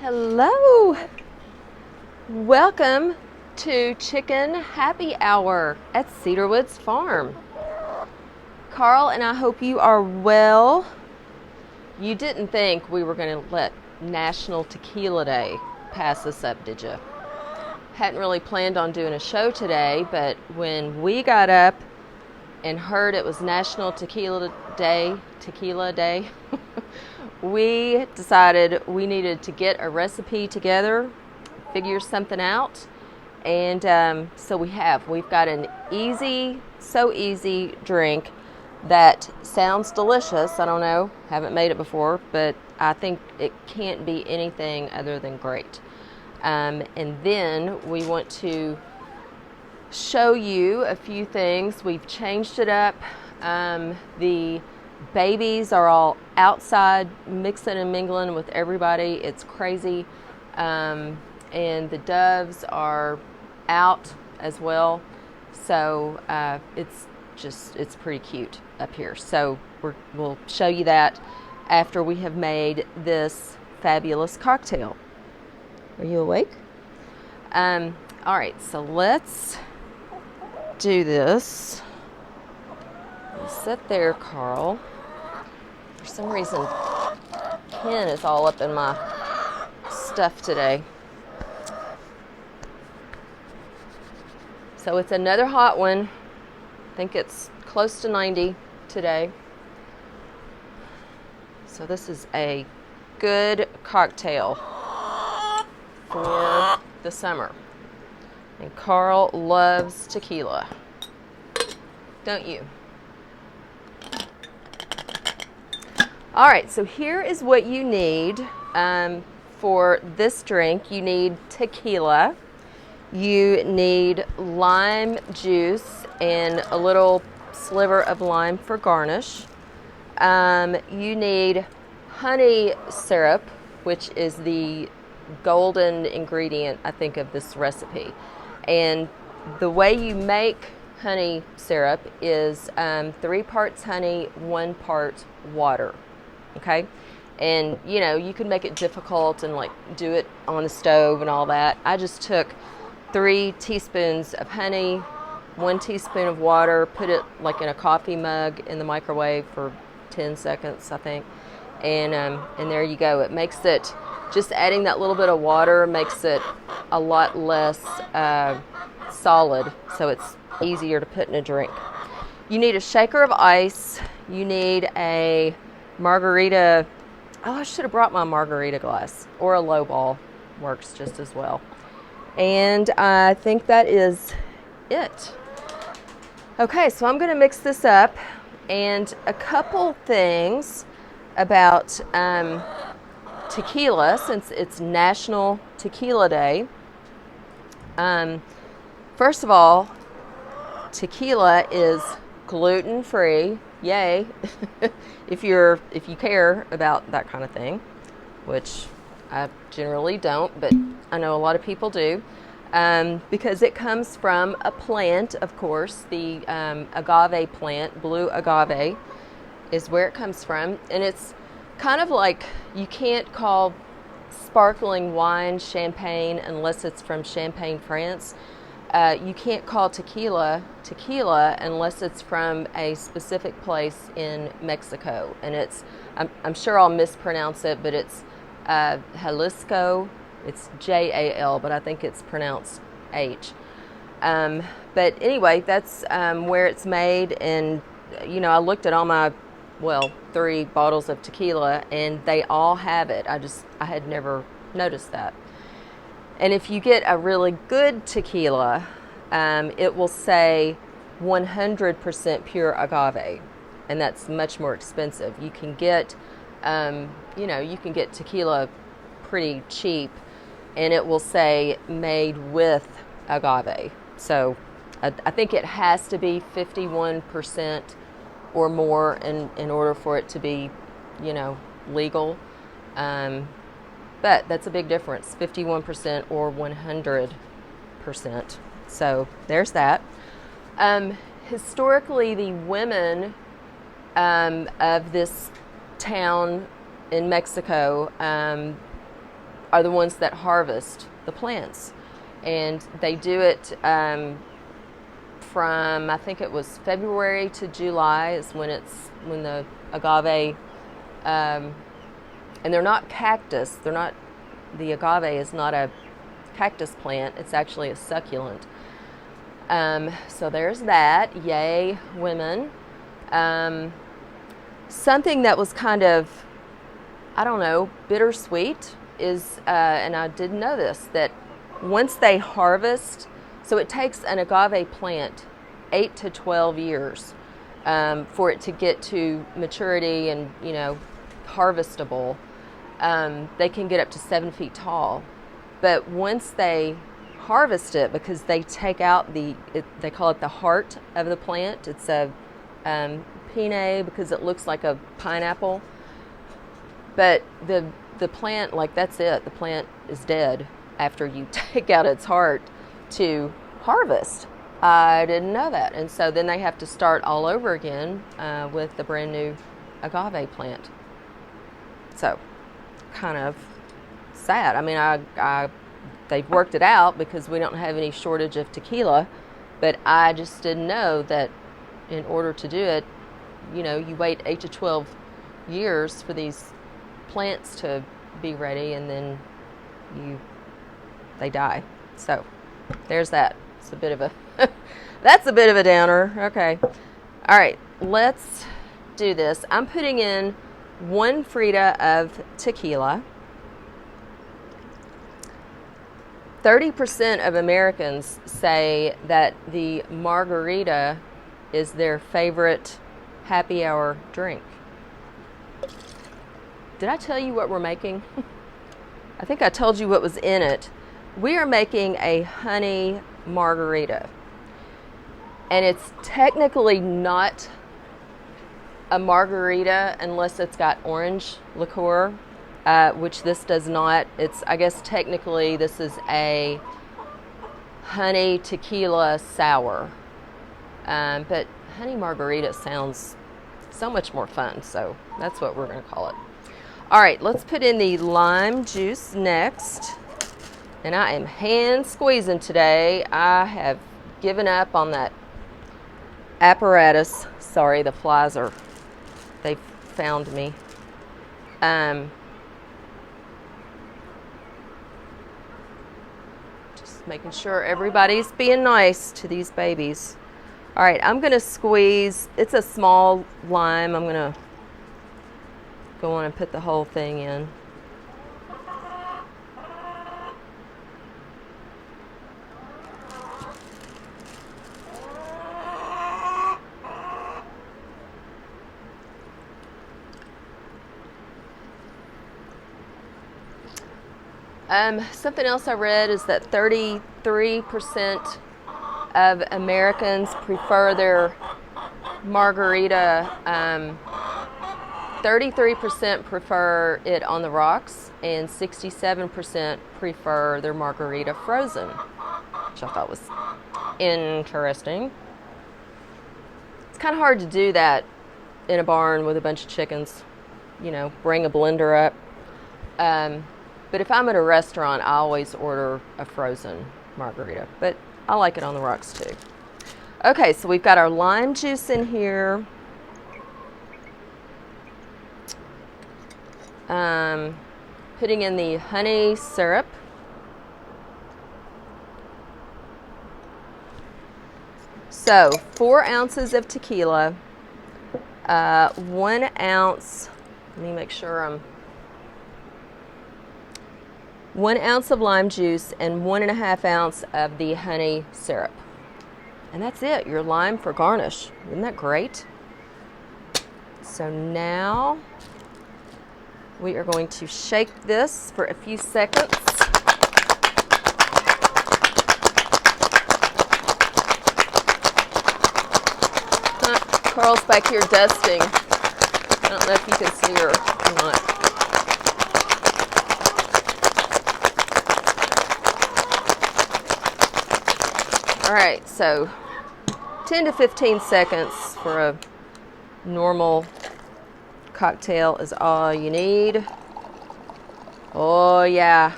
Hello. Welcome to Chicken Happy Hour at Cedarwoods Farm. Carl and I hope you are well. You didn't think we were going to let National Tequila Day pass us up, did you? Hadn't really planned on doing a show today, but when we got up and heard it was National Tequila Day, we decided we needed to get a recipe together, figure something out, and so we've got an easy drink that sounds delicious. I don't know, haven't made it before, but I think it can't be anything other than great. And then we want to show you a few things. We've changed it up. The babies are all outside mixing and mingling with everybody. It's crazy. And the doves are out as well. So it's pretty cute up here. So we'll show you that after we have made this fabulous cocktail. Are you awake? All right, so let's do this. Sit there, Carl. For some reason, Ken is all up in my stuff today. So it's another hot one. I think it's close to 90 today. So this is a good cocktail for the summer. And Carl loves tequila. Don't you? All right, so here is what you need for this drink. You need tequila. You need lime juice and a little sliver of lime for garnish. You need honey syrup, which is the golden ingredient, I think, of this recipe. And the way you make honey syrup is 3 parts honey, 1 part water. Okay? And, you can make it difficult and do it on the stove and all that. I just took 3 teaspoons of honey, 1 teaspoon of water, put it in a coffee mug in the microwave for 10 seconds, I think. And there you go. It makes it, just adding that little bit of water makes it a lot less solid, so it's easier to put in a drink. You need a shaker of ice. You need a Margarita. Oh, I should have brought my Margarita glass, or a low ball works just as well. And I think that is it. Okay, so I'm going to mix this up. And a couple things about tequila, since it's National Tequila Day. First of all, tequila is gluten-free. Yay. if you care about that kind of thing, which I generally don't, but I know a lot of people do, because it comes from a plant, of course. The agave plant, blue agave, is where it comes from. And it's kind of like, you can't call sparkling wine champagne unless it's from Champagne, France. You can't call tequila unless it's from a specific place in Mexico. And I'm sure I'll mispronounce it, but it's Jalisco. It's Jal, but I think it's pronounced H. But anyway, that's where it's made. And, I looked at all my, 3 bottles of tequila, and they all have it. I had never noticed that. And if you get a really good tequila, it will say 100% pure agave, and that's much more expensive. You can get, you can get tequila pretty cheap, and it will say made with agave. So I think it has to be 51% or more in order for it to be, legal. But that's a big difference, 51% or 100%. So there's that. Historically, the women of this town in Mexico are the ones that harvest the plants. And they do it from, I think it was February to July is when the agave, and they're not cactus. The agave is not a cactus plant. It's actually a succulent. So there's that. Yay, women. Something that was kind of, I don't know, bittersweet is, and I didn't know this, that once they harvest, so it takes an agave plant 8 to 12 years for it to get to maturity and, harvestable. They can get up to 7 feet tall. But once they harvest it, because they take out they call it the heart of the plant. It's a pine because it looks like a pineapple. But the plant, like, that's it. The plant is dead after you take out its heart to harvest. I didn't know that. And so then they have to start all over again with the brand new agave plant. So kind of sad. I mean, they've worked it out because we don't have any shortage of tequila, but I just didn't know that in order to do it, you wait 8 to 12 years for these plants to be ready, and then they die. So there's that. It's a bit of a that's a bit of a downer. Okay. All right, let's do this. I'm putting in 1 Frida of tequila. 30% of Americans say that the Margarita is their favorite happy hour drink. Did I tell you what we're making? I think I told you what was in it. We are making a honey margarita. And it's technically not a margarita unless it's got orange liqueur, which this does not. I guess technically this is a honey tequila sour. But honey margarita sounds so much more fun, so that's what we're going to call it. All right, let's put in the lime juice next. And I am hand squeezing today. I have given up on that apparatus. Sorry, the flies they've found me. Just making sure everybody's being nice to these babies. All right, I'm going to squeeze. It's a small lime. I'm going to go on and put the whole thing in. Something else I read is that 33% of Americans prefer their margarita. 33% prefer it on the rocks, and 67% prefer their margarita frozen, which I thought was interesting. It's kind of hard to do that in a barn with a bunch of chickens. Bring a blender up. But if I'm at a restaurant, I always order a frozen margarita. But I like it on the rocks too. Okay, so we've got our lime juice in here. Putting in the honey syrup. So 4 ounces of tequila, 1 ounce, let me make sure 1 ounce of lime juice and 1.5 ounces of the honey syrup. And that's it, your lime for garnish. Isn't that great? So now we are going to shake this for a few seconds. Carl's back here dusting. I don't know if you can see her or not. All right, so 10 to 15 seconds for a normal cocktail is all you need. Oh yeah,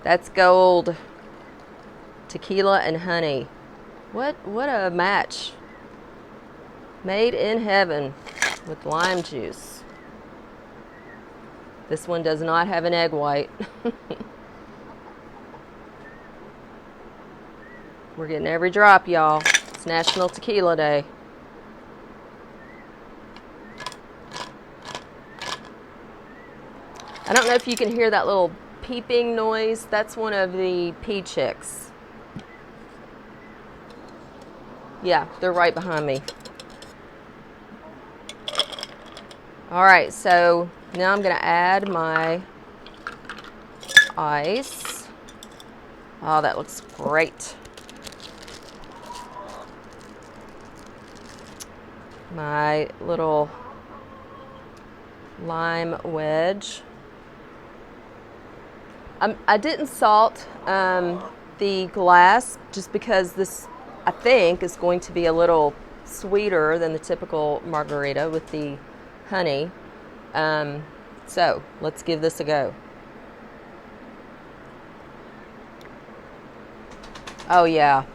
That's gold. Tequila and honey. What a match. Made in heaven with lime juice. This one does not have an egg white. We're getting every drop, y'all. It's National Tequila Day. I don't know if you can hear that little peeping noise. That's one of the Peachicks. Yeah, they're right behind me. All right, so now I'm going to add my ice. Oh, that looks great. My little lime wedge. I didn't salt the glass just because this, I think, is going to be a little sweeter than the typical margarita with the honey. So let's give this a go. Oh yeah,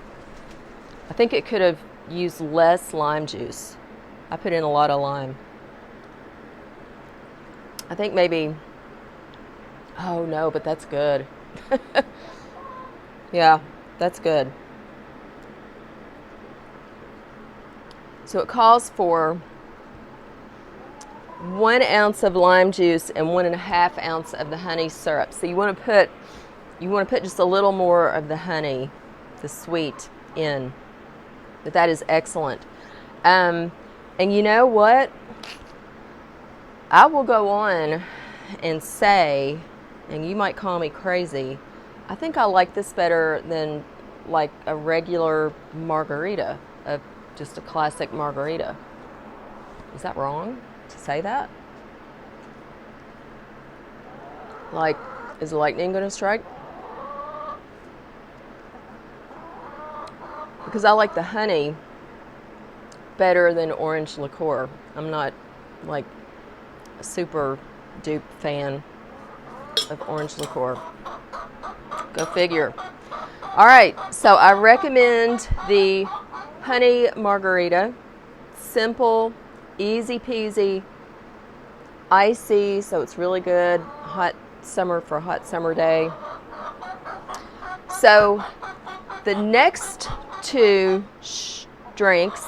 I think it could have used less lime juice. I put in a lot of lime. I think maybe, oh no, but that's good. Yeah, that's good. So it calls for 1 ounce of lime juice and 1.5 ounces of the honey syrup. So you want to put just a little more of the honey, the sweet, in. But that is excellent. And you know what? I will go on and say, and you might call me crazy, I think I like this better than like a regular margarita, just a classic margarita. Is that wrong to say that? Like, is the lightning going to strike? Because I like the honey better than orange liqueur. I'm not like a super dupe fan of orange liqueur. Go figure. All right, so I recommend the honey margarita. Simple, easy peasy, icy, so it's really good. Hot summer for a hot summer day. So the next two drinks,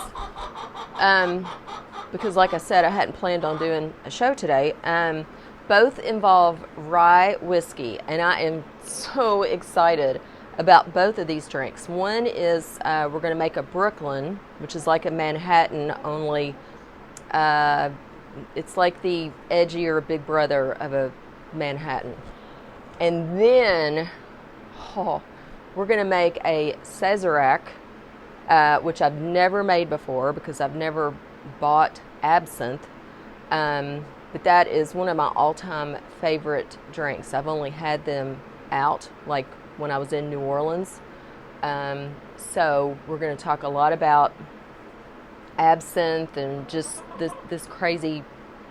because like I said, I hadn't planned on doing a show today, both involve rye whiskey, and I am so excited about both of these drinks. One is we're going to make a Brooklyn, which is like a Manhattan, only it's like the edgier big brother of a Manhattan. And then we're going to make a Sazerac, which I've never made before because I've never bought absinthe. But that is one of my all-time favorite drinks. I've only had them out like when I was in New Orleans. So we're going to talk a lot about absinthe and just this crazy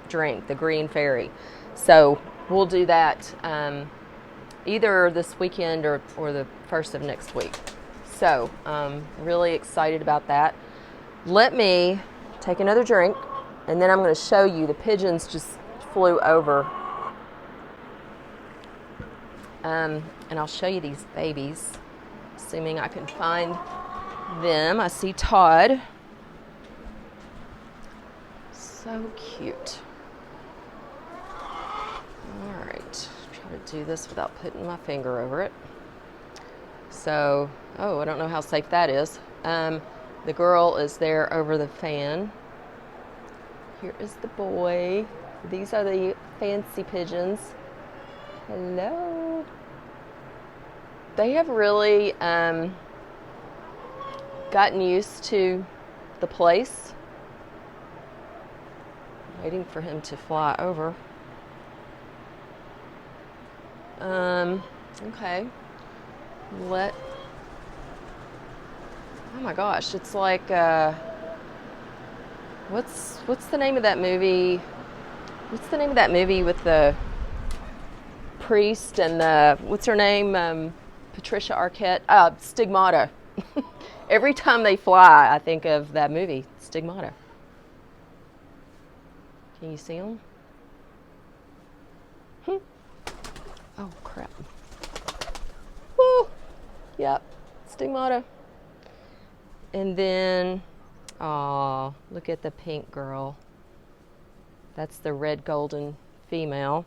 drink, the Green Fairy. So we'll do that either this weekend or the first of next week. So really excited about that. Let me take another drink, and then I'm going to show you. The pigeons just flew over. And I'll show you these babies, assuming I can find them. I see Todd. So cute. All right, try to do this without putting my finger over it. So, I don't know how safe that is. The girl is there over the fan. Here is the boy. These are the fancy pigeons. Hello. They have really gotten used to the place. Waiting for him to fly over. Okay. Oh my gosh, it's like what's the name of that movie? What's the name of that movie with the priest and what's her name? Patricia Arquette. Stigmata. Every time they fly, I think of that movie, Stigmata. Can you see them? Oh, crap. Woo! Yep, Stigmata. And then, oh, look at the pink girl. That's the red golden female.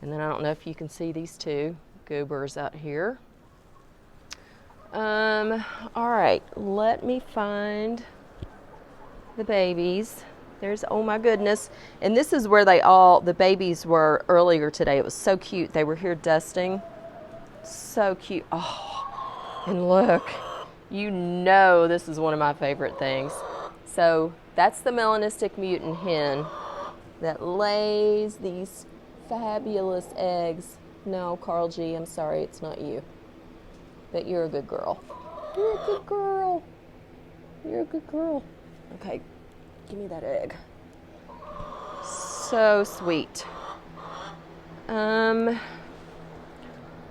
And then I don't know if you can see these two goobers out here. All right, let me find the babies. There's, oh my goodness. And this is where the babies were earlier today. It was so cute. They were here dusting. So cute. Oh, and look, you know this is one of my favorite things. So that's the melanistic mutant hen that lays these fabulous eggs. No, Carl G, I'm sorry, it's not you. But you're a good girl. You're a good girl. You're a good girl. Okay, give me that egg. So sweet. All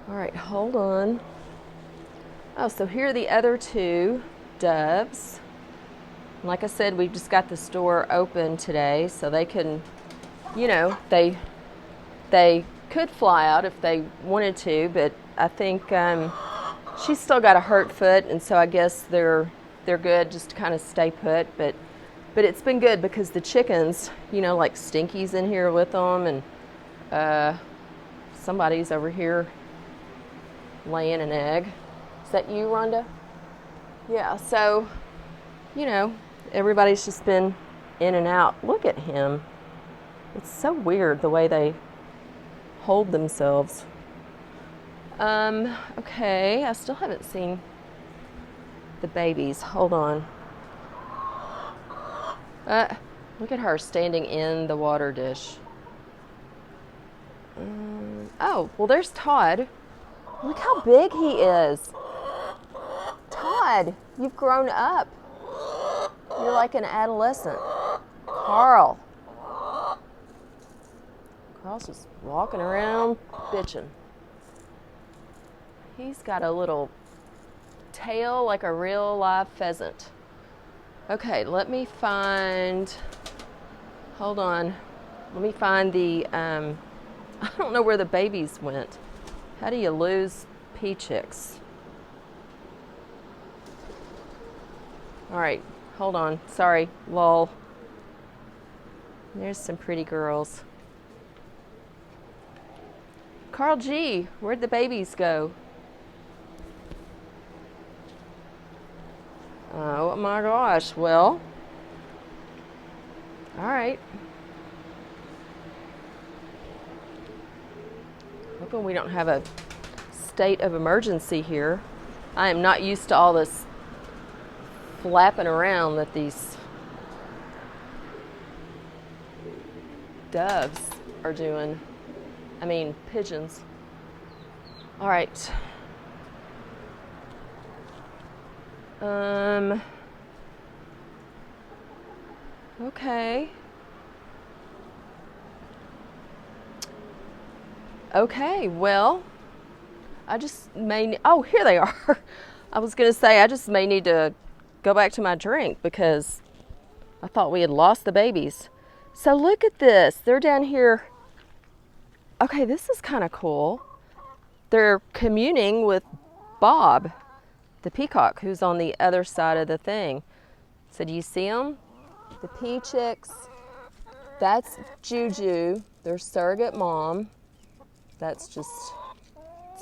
right, hold on. Oh, so here are the other two doves. Like I said, we've just got the store open today, so they can, you know, they could fly out if they wanted to, but I think she's still got a hurt foot, and so I guess they're good just to kind of stay put. But it's been good because the chickens, you know, like Stinky's in here with them, and somebody's over here laying an egg. Is that you, Rhonda? Yeah, so, you know, everybody's just been in and out. Look at him. It's so weird the way they hold themselves. Okay, I still haven't seen the babies. Hold on. Look at her standing in the water dish. Oh, well, there's Todd. Look how big he is. Todd, you've grown up. You're like an adolescent. Carl. Carl's just walking around bitching. He's got a little tail like a real live pheasant. Okay, let me find, hold on. Let me find the, I don't know where the babies went. How do you lose Peachicks? All right, hold on. Sorry, lol. There's some pretty girls. Carl G, where'd the babies go? Oh my gosh, well, all right. Hoping we don't have a state of emergency here. I am not used to all this flapping around that these doves are doing. I mean, pigeons. All right. Okay. Okay, well, I just may, oh, here they are. I was going to say, I just may need to go back to my drink because I thought we had lost the babies. So look at this. They're down here. Okay, this is kind of cool. They're communing with Bob, the peacock, who's on the other side of the thing. So do you see them? The Peachicks. That's Juju, their surrogate mom. That's just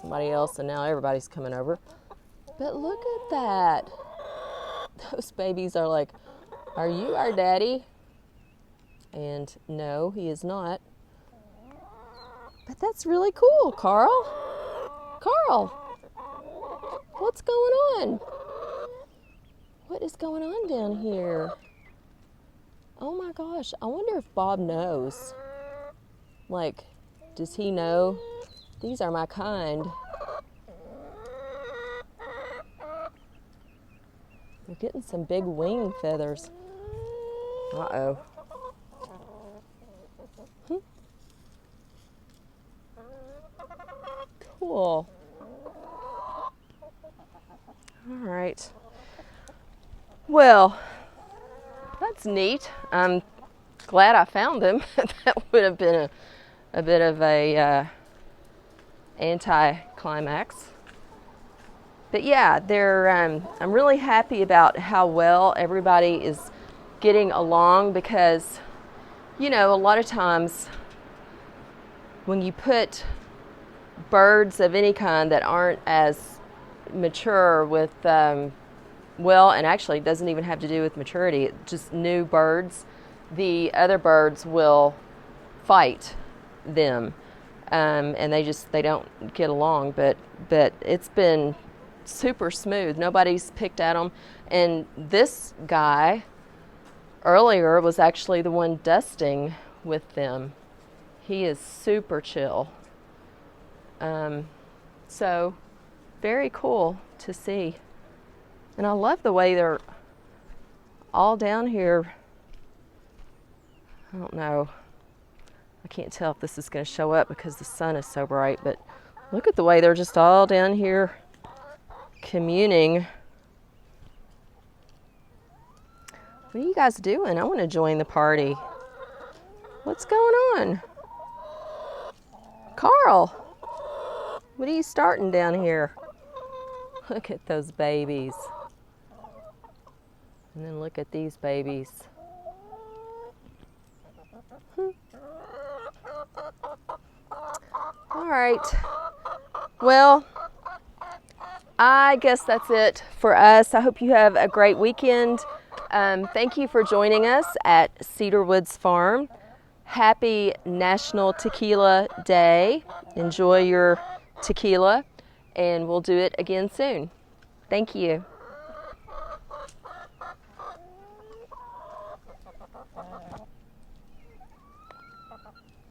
somebody else, and now everybody's coming over. But look at that. Those babies are like, are you our daddy? And no, he is not. But that's really cool, Carl. Carl, what's going on? What is going on down here? Oh my gosh, I wonder if Bob knows. Like, does he know? These are my kind. They're getting some big wing feathers. Uh-oh. Cool. All right. Well, that's neat. I'm glad I found them. That would have been a bit of a anti-climax. But yeah, I'm really happy about how well everybody is getting along because, you know, a lot of times when you put birds of any kind that aren't as mature with, well, and actually it doesn't even have to do with maturity, just new birds, the other birds will fight them. And they don't get along, but it's been super smooth. Nobody's picked at them. And this guy earlier was actually the one dusting with them. He is super chill. So very cool to see. And I love the way they're all down here. I don't know. I can't tell if this is going to show up because the sun is so bright, but look at the way they're just all down here communing. What are you guys doing? I want to join the party. What's going on? Carl, what are you starting down here? Look at those babies. And then look at these babies. All right. Well, I guess that's it for us. I hope you have a great weekend. Thank you for joining us at Cedar Woods Farm. Happy National Tequila Day. Enjoy your tequila, and we'll do it again soon. Thank you.